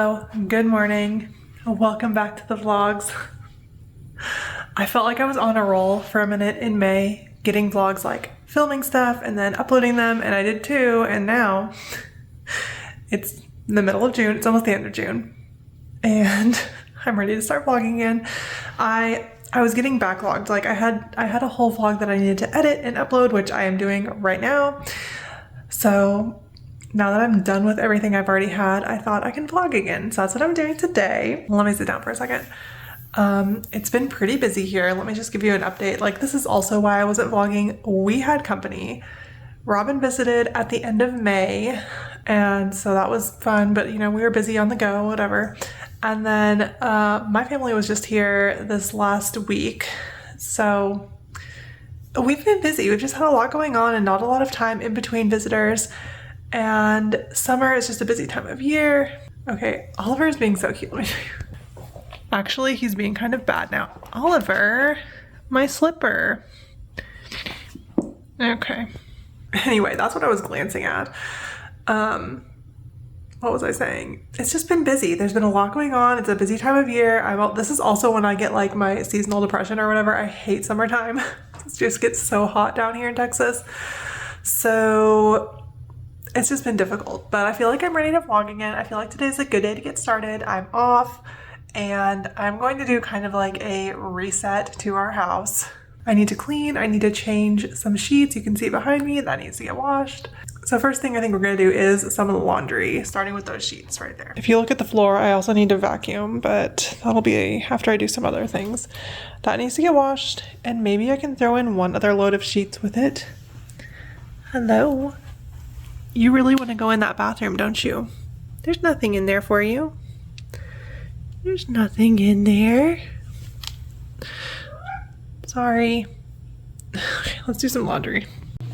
Hello, good morning. Welcome back to the vlogs. I felt like I was on a roll for a minute in May, getting vlogs like filming stuff and then uploading them, and I did too, and now it's the middle of June, it's almost the end of June, and I'm ready to start vlogging again. I was getting backlogged, like I had a whole vlog that I needed to edit and upload, which I am doing right now. So now that I'm done with everything I've already had, I thought I can vlog again. So that's what I'm doing today. Let me sit down for a second. It's been pretty busy here. Let me just give you an update. Like, this is also why I wasn't vlogging. We had company. Robin visited at the end of May, and so that was fun, but you know, we were busy on the go, whatever. And then my family was just here this last week. So we've been busy. We've just had a lot going on and not a lot of time in between visitors. And summer is just a busy time of year. Okay, Oliver is being so cute. Actually, he's being kind of bad now. Oliver, my slipper. Okay. Anyway, that's what I was glancing at. What was I saying? It's just been busy. There's been a lot going on. It's a busy time of year. This is also when I get like my seasonal depression or whatever. I hate summertime. It just gets so hot down here in Texas. So it's just been difficult, but I feel like I'm ready to vlog again. I feel like today's a good day to get started. I'm off and I'm going to do kind of like a reset to our house. I need to clean, I need to change some sheets. You can see behind me, that needs to get washed. So first thing I think we're gonna do is some of the laundry, starting with those sheets right there. If you look at the floor, I also need to vacuum, but that'll be after I do some other things. That needs to get washed, and maybe I can throw in one other load of sheets with it. Hello. You really want to go in that bathroom, don't you? There's nothing in there for you. There's nothing in there. Sorry. Okay, let's do some laundry.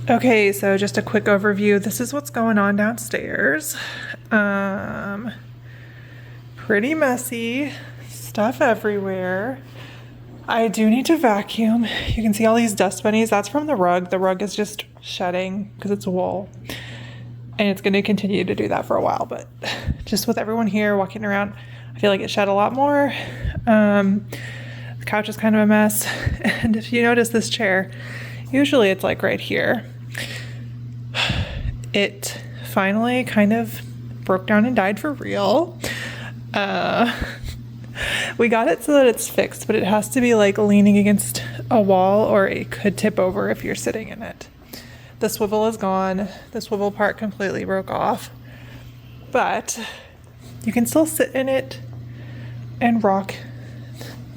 Okay, so just a quick overview. This is what's going on downstairs. Pretty messy. Stuff everywhere. I do need to vacuum. You can see all these dust bunnies. That's from the rug. The rug is just shedding because it's wool. And it's going to continue to do that for a while, but just with everyone here walking around, I feel like it shed a lot more. The couch is kind of a mess. And if you notice this chair, usually it's like right here. It finally kind of broke down and died for real. We got it so that it's fixed, but it has to be like leaning against a wall or it could tip over if you're sitting in it. The swivel is gone. The swivel part completely broke off, but you can still sit in it and rock.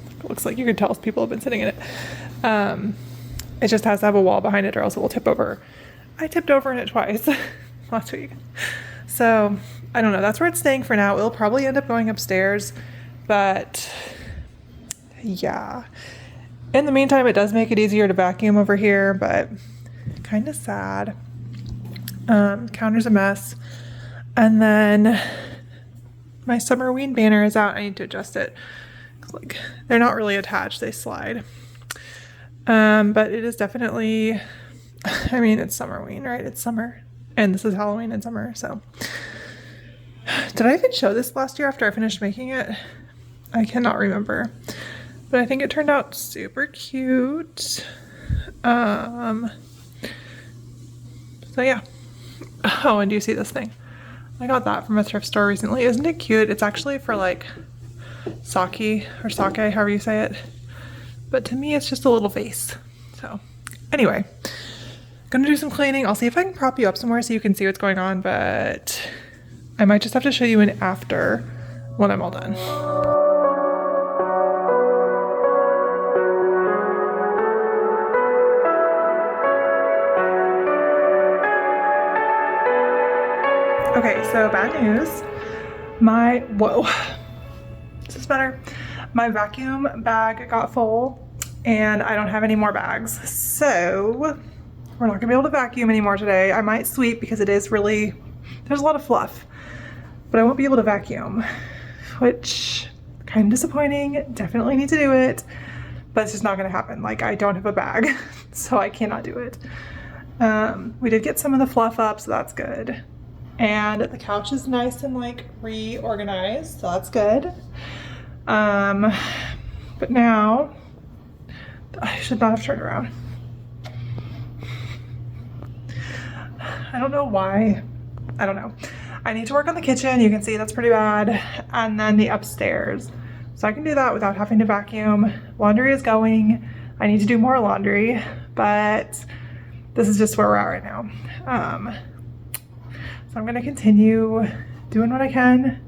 It looks like you can tell people have been sitting in it. It just has to have a wall behind it or else it will tip over. I tipped over in it twice last week. So I don't know. That's where it's staying for now. It'll probably end up going upstairs, but yeah. In the meantime, it does make it easier to vacuum over here, but kind of sad. Counter's a mess. And then my Summerween banner is out. I need to adjust it. Like, they're not really attached, they slide. But it is definitely, I mean, it's Summerween, right? It's summer. And this is Halloween and summer, so. Did I even show this last year after I finished making it? I cannot remember. But I think it turned out super cute. So yeah. Oh, and do you see this thing? I got that from a thrift store recently. Isn't it cute? It's actually for like sake or sake, however you say it. But to me, it's just a little vase. So anyway, gonna do some cleaning. I'll see if I can prop you up somewhere so you can see what's going on, but I might just have to show you an after when I'm all done. Okay, so bad news. Whoa, is this better? My vacuum bag got full and I don't have any more bags. So we're not gonna be able to vacuum anymore today. I might sweep because there's a lot of fluff, but I won't be able to vacuum, which kind of disappointing. Definitely need to do it, but it's just not gonna happen. Like, I don't have a bag, so I cannot do it. We did get some of the fluff up, so that's good. And the couch is nice and like reorganized, so that's good. But now I should not have turned around. I don't know why. I don't know. I need to work on the kitchen. You can see that's pretty bad. And then the upstairs. So I can do that without having to vacuum. Laundry is going. I need to do more laundry, but this is just where we're at right now. So I'm gonna continue doing what I can.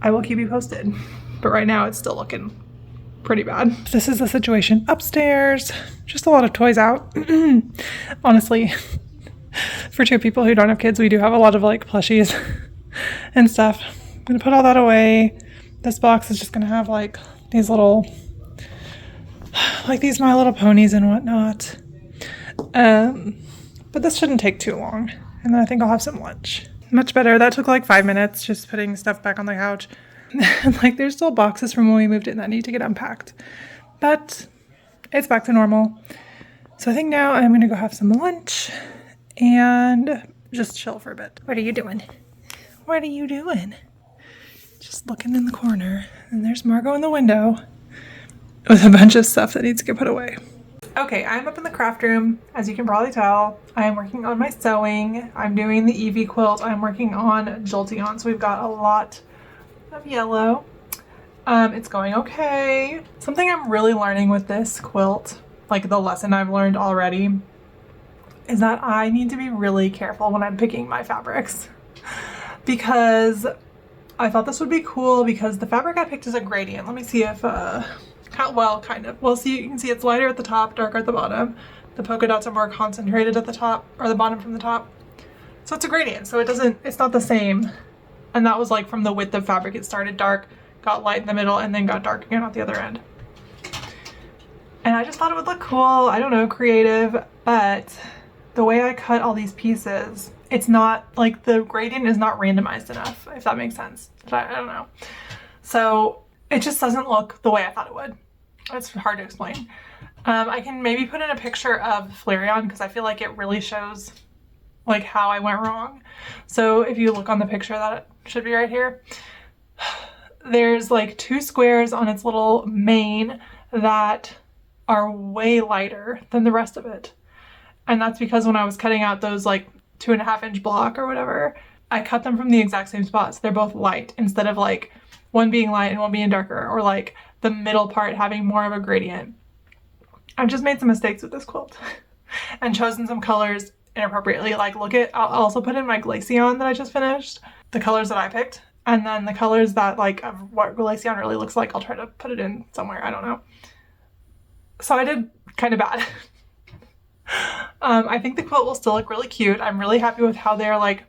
I will keep you posted, but right now it's still looking pretty bad. This is the situation upstairs. Just a lot of toys out. Honestly, for two people who don't have kids, we do have a lot of like plushies and stuff. I'm gonna put all that away. This box is just gonna have like these little, like these My Little Ponies and whatnot. But this shouldn't take too long. And then I think I'll have some lunch. Much better. That took like 5 minutes, just putting stuff back on the couch. Like there's still boxes from when we moved in that need to get unpacked. But it's back to normal. So I think now I'm gonna go have some lunch and just chill for a bit. What are you doing? What are you doing? Just looking in the corner. And there's Margot in the window with a bunch of stuff that needs to get put away. Okay, I'm up in the craft room. As you can probably tell, I am working on my sewing. I'm doing the Evie quilt. I'm working on Jolteon. So we've got a lot of yellow. It's going okay. Something I'm really learning with this quilt, like the lesson I've learned already, is that I need to be really careful when I'm picking my fabrics. Because I thought this would be cool because the fabric I picked is a gradient. Let me see if, well, kind of. Well, see, you can see it's lighter at the top, darker at the bottom. The polka dots are more concentrated at the top, or the bottom from the top. So it's a gradient, so it's not the same. And that was like from the width of fabric. It started dark, got light in the middle, and then got dark again at the other end. And I just thought it would look cool. I don't know, creative, but the way I cut all these pieces, it's not, like the gradient is not randomized enough, if that makes sense. I don't know. So it just doesn't look the way I thought it would. It's hard to explain. I can maybe put in a picture of Flareon because I feel like it really shows like how I went wrong. So if you look on the picture that should be right here, there's like 2 squares on its little mane that are way lighter than the rest of it. And that's because when I was cutting out those like 2.5-inch block or whatever, I cut them from the exact same spots. They're both light instead of like one being light and one being darker, or like the middle part having more of a gradient. I've just made some mistakes with this quilt and chosen some colors inappropriately. Like I'll also put in my Glaceon that I just finished, the colors that I picked, and then the colors that like of what Glaceon really looks like, I'll try to put it in somewhere, I don't know. So I did kind of bad. I think the quilt will still look really cute. I'm really happy with how they're like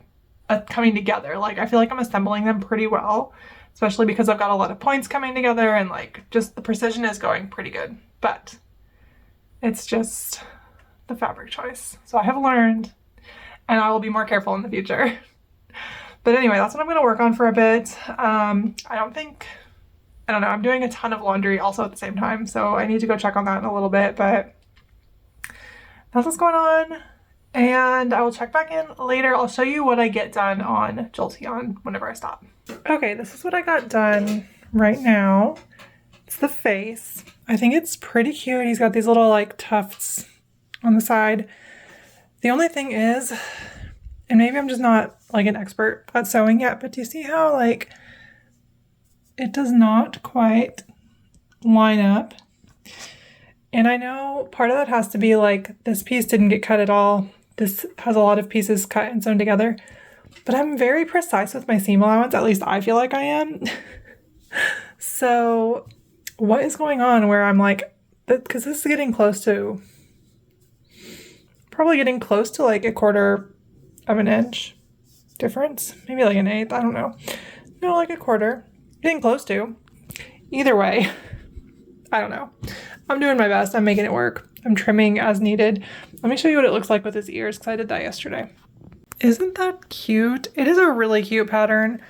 coming together. Like I feel like I'm assembling them pretty well, especially because I've got a lot of points coming together and like just the precision is going pretty good, but it's just the fabric choice. So I have learned and I will be more careful in the future. But anyway, that's what I'm going to work on for a bit. I don't know, I'm doing a ton of laundry also at the same time, so I need to go check on that in a little bit, but that's what's going on. And I will check back in later. I'll show you what I get done on Jolteon whenever I stop. Okay, this is what I got done right now. It's the face. I think it's pretty cute. He's got these little like tufts on the side. The only thing is, and maybe I'm just not like an expert at sewing yet, but do you see how like it does not quite line up? And I know part of that has to be like this piece didn't get cut at all. This has a lot of pieces cut and sewn together, but I'm very precise with my seam allowance. At least I feel like I am. So what is going on where I'm like, because this is getting close to, probably getting close to like 1/4 of an inch difference. Maybe like 1/8, I don't know. No, like 1/4. Getting close to. Either way, I don't know. I'm doing my best. I'm making it work. I'm trimming as needed. Let me show you what it looks like with his ears because I did that yesterday. Isn't that cute? It is a really cute pattern.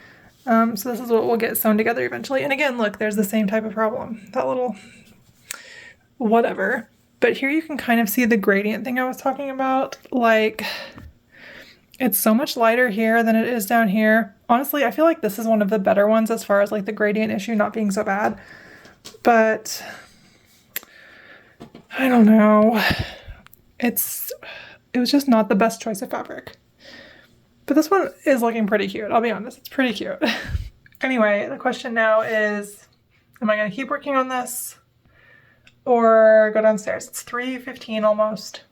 So this is what we'll get sewn together eventually. And again, look, there's the same type of problem. That little whatever. But here you can kind of see the gradient thing I was talking about. Like, It's so much lighter here than it is down here. Honestly, I feel like this is one of the better ones as far as like the gradient issue not being so bad. But I don't know. It was just not the best choice of fabric. But this one is looking pretty cute. I'll be honest, it's pretty cute. Anyway, the question now is, am I going to keep working on this or go downstairs? It's 3:15 almost.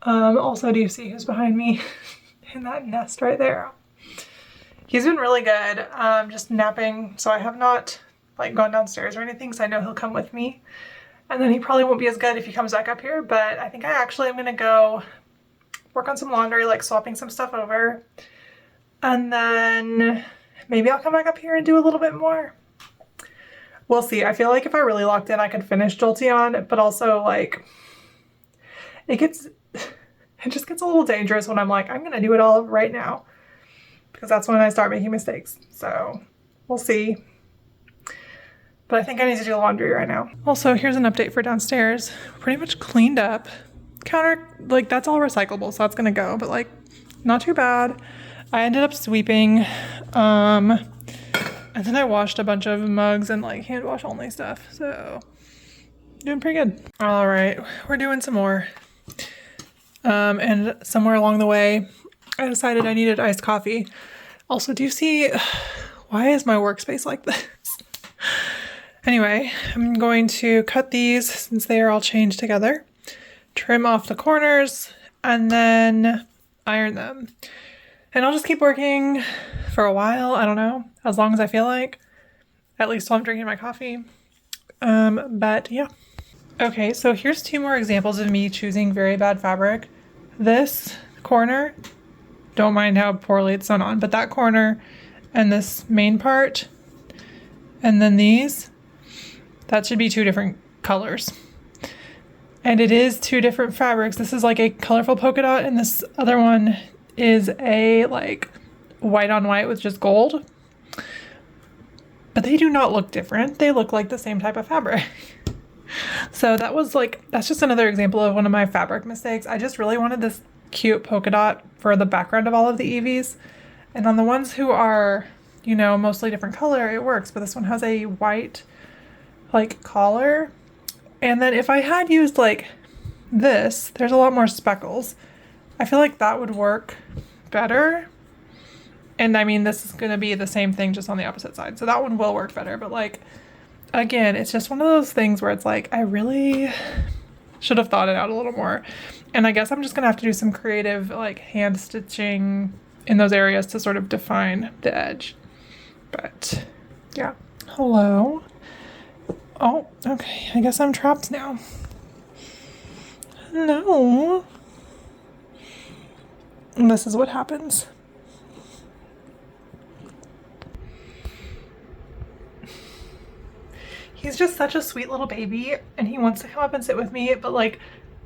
Also, do you see who's behind me in that nest right there? He's been really good, just napping. So I have not like gone downstairs or anything, so I know he'll come with me. And then he probably won't be as good if he comes back up here, but I think I actually am going to go work on some laundry, like swapping some stuff over. And then maybe I'll come back up here and do a little bit more. We'll see. I feel like if I really locked in, I could finish Jolteon, but also like it just gets a little dangerous when I'm like, I'm going to do it all right now, because that's when I start making mistakes. So we'll see. But I think I need to do laundry right now. Also, here's an update for downstairs. Pretty much cleaned up. Counter, like that's all recyclable, so that's gonna go, but like not too bad. I ended up sweeping, and then I washed a bunch of mugs and like hand wash only stuff. So doing pretty good. All right, we're doing some more. And somewhere along the way, I decided I needed iced coffee. Also, do you see, why is my workspace like this? Anyway, I'm going to cut these since they are all chained together, trim off the corners, and then iron them. And I'll just keep working for a while, I don't know, as long as I feel like, at least while I'm drinking my coffee. But yeah. Okay, so here's 2 more examples of me choosing very bad fabric. This corner, don't mind how poorly it's sewn on, but that corner and this main part, and then these, that should be 2 different colors. And it is 2 different fabrics. This is like a colorful polka dot, and this other one is a like white on white with just gold. But they do not look different. They look like the same type of fabric. So that was like, that's just another example of one of my fabric mistakes. I just really wanted this cute polka dot for the background of all of the Eevees. And on the ones who are, you know, mostly different color, it works. But this one has a white like collar. And then if I had used like this, there's a lot more speckles. I feel like that would work better. And I mean, this is going to be the same thing, just on the opposite side. So that one will work better. But like, again, it's just one of those things where it's like, I really should have thought it out a little more. And I guess I'm just going to have to do some creative like hand stitching in those areas to sort of define the edge. But yeah. Hello. Oh, okay. I guess I'm trapped now. No. And this is what happens. He's just such a sweet little baby, and he wants to come up and sit with me, but like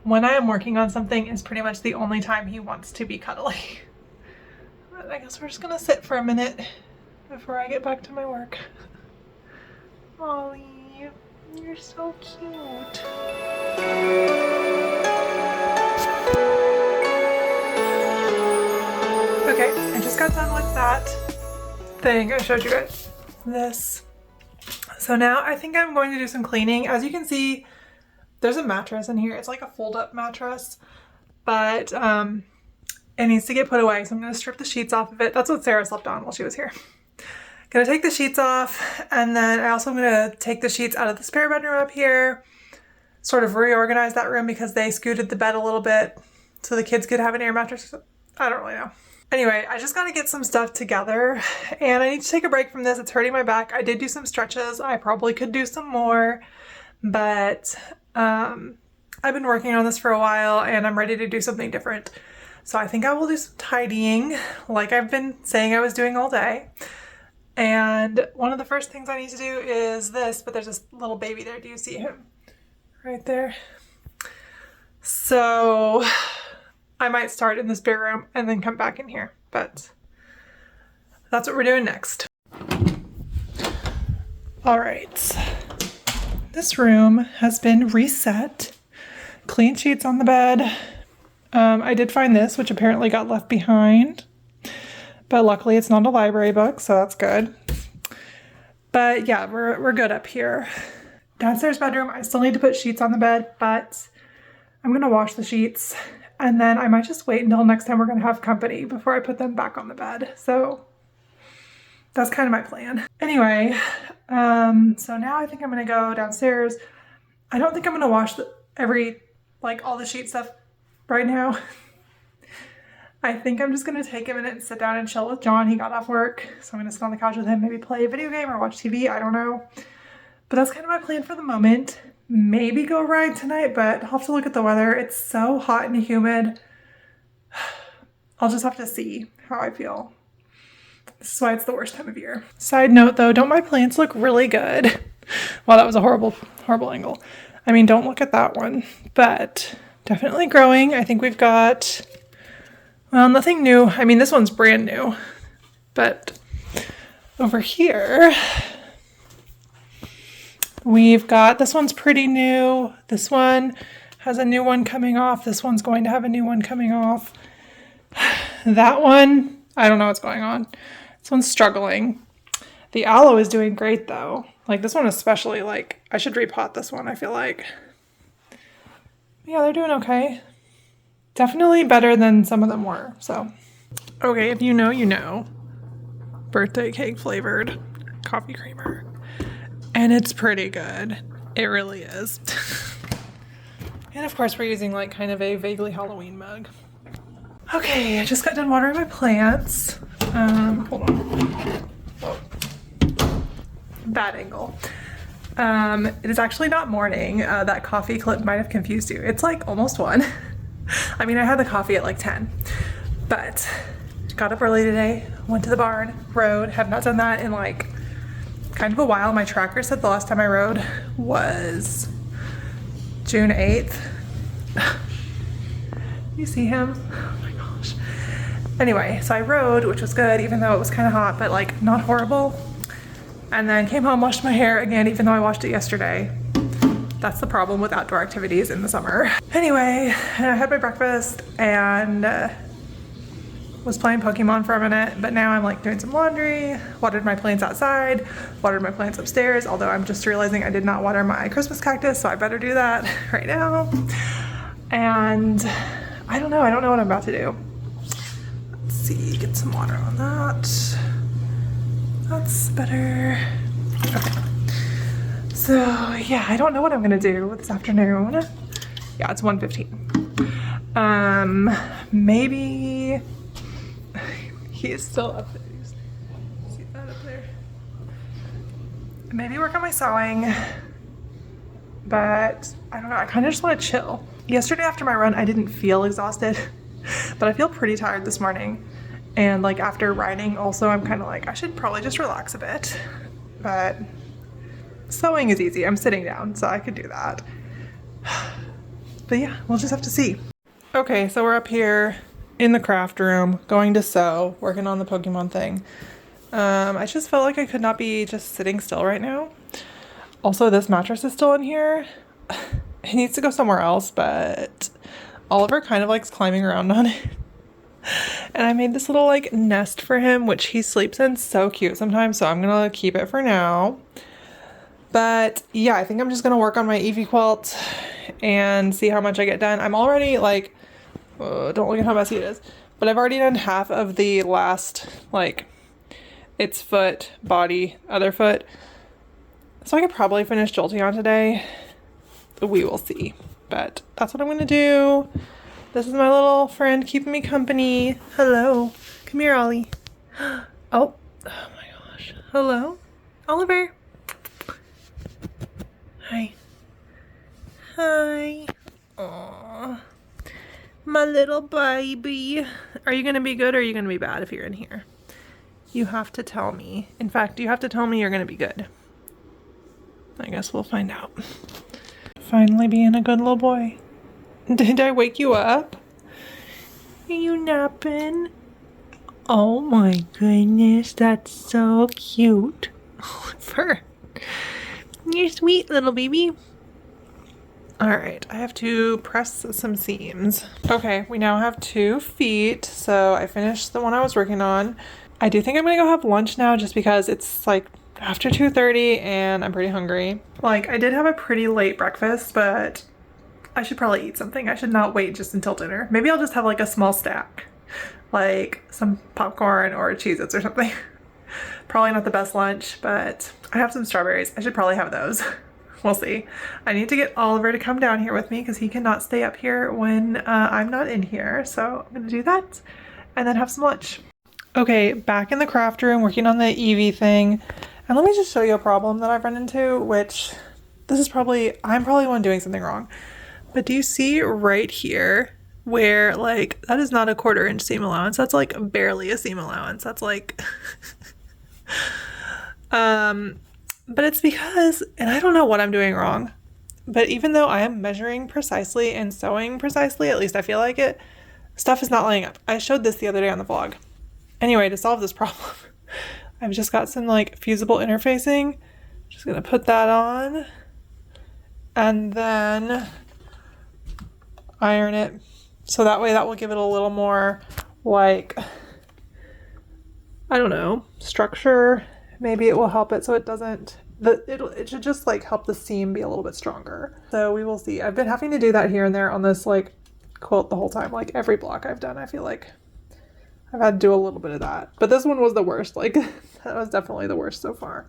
when I am working on something is pretty much the only time he wants to be cuddly. But I guess we're just gonna sit for a minute before I get back to my work. Ollie, you're so cute. Okay, I just got done with that thing I showed you guys. This. So now I think I'm going to do some cleaning. As you can see, there's a mattress in here. It's like a fold-up mattress, but it needs to get put away. So I'm going to strip the sheets off of it. That's what Sarah slept on while she was here. Gonna take the sheets off, and then I also am gonna take the sheets out of the spare bedroom up here, sort of reorganize that room because they scooted the bed a little bit so the kids could have an air mattress. I don't really know. Anyway, I just gotta get some stuff together, and I need to take a break from this. It's hurting my back. I did do some stretches. I probably could do some more, but I've been working on this for a while and I'm ready to do something different. So I think I will do some tidying like I've been saying I was doing all day. And one of the first things I need to do is this, but there's this little baby there. Do you see him? Right there. So I might start in this big room and then come back in here, but that's what we're doing next. All right. This room has been reset. Clean sheets on the bed. I did find this, which apparently got left behind, but luckily it's not a library book, so that's good. But yeah, we're good up here. Downstairs bedroom, I still need to put sheets on the bed, but I'm gonna wash the sheets, and then I might just wait until next time we're gonna have company before I put them back on the bed. So that's kind of my plan. Anyway, so now I think I'm gonna go downstairs. I don't think I'm gonna wash all the sheet stuff right now. I think I'm just gonna take a minute and sit down and chill with John. He got off work, so I'm gonna sit on the couch with him, maybe play a video game or watch TV, I don't know. But that's kind of my plan for the moment. Maybe go ride tonight, but I'll have to look at the weather. It's so hot and humid. I'll just have to see how I feel. This is why it's the worst time of year. Side note though, don't my plants look really good? Wow, that was a horrible angle. I mean, don't look at that one, but definitely growing. I think we've got, well, nothing new. I mean, this one's brand new, but over here, we've got, this one's pretty new. This one has a new one coming off. This one's going to have a new one coming off. That one, I don't know what's going on. This one's struggling. The aloe is doing great though. Like this one especially, like I should repot this one, I feel like. Yeah, they're doing okay. Definitely better than some of them were, so. Okay, if you know, you know. Birthday cake flavored coffee creamer. And it's pretty good. It really is. And of course we're using like kind of a vaguely Halloween mug. Okay, I just got done watering my plants. Hold on. Whoa. Bad angle. It is actually not morning. That coffee clip might have confused you. It's like almost 1. I mean, I had the coffee at like 10, but got up early today, went to the barn, rode, have not done that in like kind of a while. My tracker said the last time I rode was June 8th. You see him? Oh my gosh. Anyway, so I rode, which was good, even though it was kind of hot, but like not horrible. And then came home, washed my hair again, even though I washed it yesterday. That's the problem with outdoor activities in the summer. Anyway, I had my breakfast and was playing Pokemon for a minute, but now I'm like doing some laundry, watered my plants outside, watered my plants upstairs, although I'm just realizing I did not water my Christmas cactus, so I better do that right now. And I don't know what I'm about to do. Let's see, get some water on that. That's better. Okay. So yeah, I don't know what I'm gonna do this afternoon. Yeah, it's 1:15. Maybe he is still up there. See that up there? Maybe work on my sewing, but I don't know. I kind of just want to chill. Yesterday after my run, I didn't feel exhausted, but I feel pretty tired this morning. And like after riding also, I'm kind of like, I should probably just relax a bit, but sewing is easy. I'm sitting down, so I could do that. But yeah, we'll just have to see. Okay, so we're up here in the craft room, going to sew, working on the Pokemon thing. I just felt like I could not be just sitting still right now. Also, this mattress is still in here. It needs to go somewhere else, but Oliver kind of likes climbing around on it. And I made this little like nest for him, which he sleeps in. So cute sometimes, so I'm gonna keep it for now. But yeah, I think I'm just gonna work on my Eevee quilt and see how much I get done. I'm already like, don't look at how messy it is, but I've already done half of the last, like, its foot, body, other foot. So I could probably finish Jolteon today. We will see, but that's what I'm gonna do. This is my little friend keeping me company. Hello. Come here, Ollie. Oh my gosh. Hello, Oliver. Hi. Hi. Aww. My little baby. Are you gonna be good or are you gonna be bad if you're in here? You have to tell me. In fact, you have to tell me you're gonna be good. I guess we'll find out. Finally being a good little boy. Did I wake you up? Are you napping? Oh my goodness, that's so cute. Oliver, you're sweet little baby. All right, I have to press some seams. Okay, we now have 2 feet, so I finished the one I was working on. I do think I'm gonna go have lunch now just because it's like after 2:30 and I'm pretty hungry. Like, I did have a pretty late breakfast, but I should probably eat something. I should not wait just until dinner. Maybe I'll just have like a small snack, like some popcorn or Cheez-Its or something. Probably not the best lunch, but I have some strawberries. I should probably have those. We'll see. I need to get Oliver to come down here with me because he cannot stay up here when I'm not in here. So I'm gonna do that and then have some lunch. Okay, back in the craft room working on the Eevee thing. And let me just show you a problem that I've run into, which this is I'm probably the one doing something wrong. But do you see right here where like, that is not a 1/4 inch seam allowance. That's like barely a seam allowance. That's like, but it's because, and I don't know what I'm doing wrong, but even though I am measuring precisely and sewing precisely, at least I feel like it, stuff is not lining up. I showed this the other day on the vlog. Anyway, to solve this problem, I've just got some like fusible interfacing. Just gonna put that on and then iron it. So that way that will give it a little more like, I don't know, structure. Maybe it will help it so it doesn't, it should just like help the seam be a little bit stronger. So we will see. I've been having to do that here and there on this like quilt the whole time. Like every block I've done, I feel like I've had to do a little bit of that. But this one was the worst. Like that was definitely the worst so far.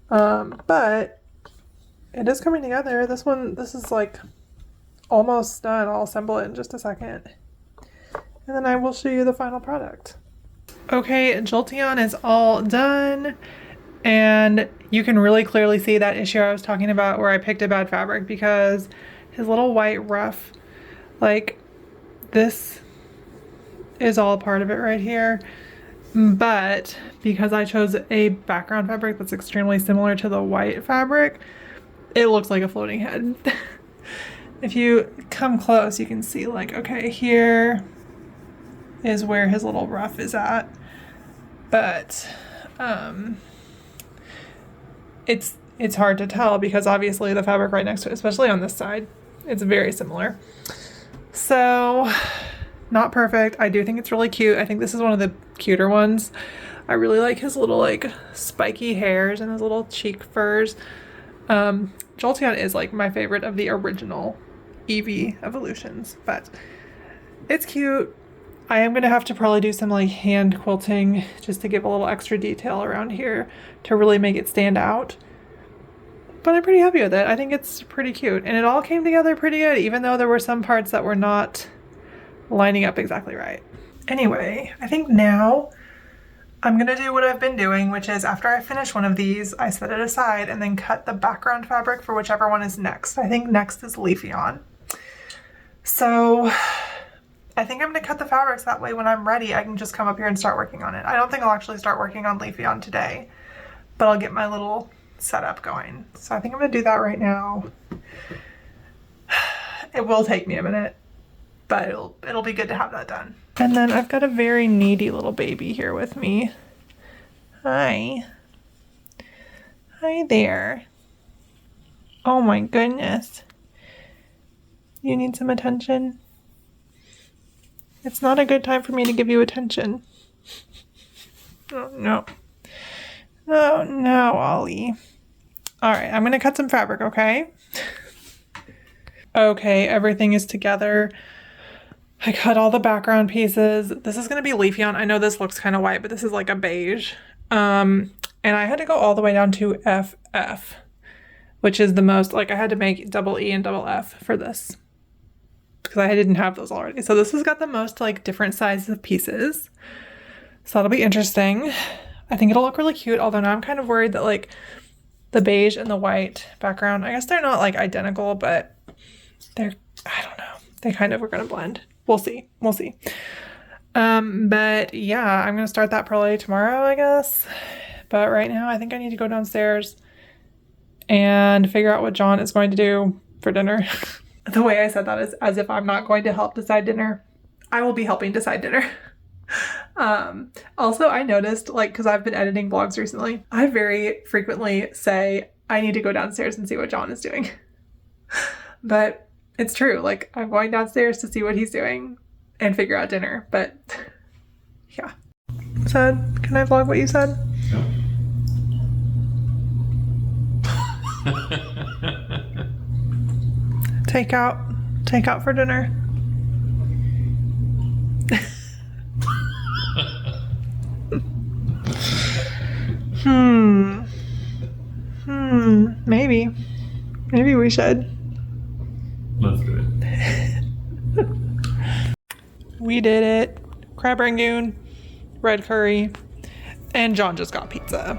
But it is coming together. This is like almost done. I'll assemble it in just a second. And then I will show you the final product. Okay, Jolteon is all done. And you can really clearly see that issue I was talking about where I picked a bad fabric because his little white ruff, like this is all part of it right here. But because I chose a background fabric that's extremely similar to the white fabric, it looks like a floating head. If you come close, you can see like, okay, here is where his little ruff is at. But it's hard to tell because obviously the fabric right next to it, especially on this side, it's very similar. So not perfect. I do think it's really cute. I think this is one of the cuter ones. I really like his little like spiky hairs and his little cheek furs. Jolteon is like my favorite of the original Eevee evolutions, but it's cute. I am gonna have to probably do some like hand quilting just to give a little extra detail around here to really make it stand out. But I'm pretty happy with it. I think it's pretty cute and it all came together pretty good, even though there were some parts that were not lining up exactly right. Anyway, I think now I'm gonna do what I've been doing, which is after I finish one of these, I set it aside and then cut the background fabric for whichever one is next. I think next is Leafeon. So I think I'm gonna cut the fabrics that way when I'm ready, I can just come up here and start working on it. I don't think I'll actually start working on Leafeon today, but I'll get my little setup going. So I think I'm gonna do that right now. It will take me a minute, but it'll be good to have that done. And then I've got a very needy little baby here with me. Hi. Hi there. Oh my goodness. You need some attention? It's not a good time for me to give you attention. Oh, no. No, no, Ollie. All right, I'm gonna cut some fabric, okay? Okay, everything is together. I cut all the background pieces. This is gonna be Leafeon. I know this looks kind of white, but this is like a beige. And I had to go all the way down to FF, which is the most, like I had to make double E and double F for this because I didn't have those already. So this has got the most like different sizes of pieces. So that'll be interesting. I think it'll look really cute, although now I'm kind of worried that like the beige and the white background, I guess they're not like identical, but they're, I don't know, they kind of are gonna blend. We'll see. We'll see. But yeah, I'm gonna start that probably tomorrow, I guess. But right now I think I need to go downstairs and figure out what John is going to do for dinner. The way I said that is as if I'm not going to help decide dinner. I will be helping decide dinner. Also, I noticed, like, because I've been editing vlogs recently, I very frequently say, I need to go downstairs and see what John is doing. But it's true. Like, I'm going downstairs to see what he's doing and figure out dinner. But yeah. Said, can I vlog what you said? No. Take out for dinner. Maybe we should. Let's do it. We did it. Crab rangoon, red curry, and John just got pizza.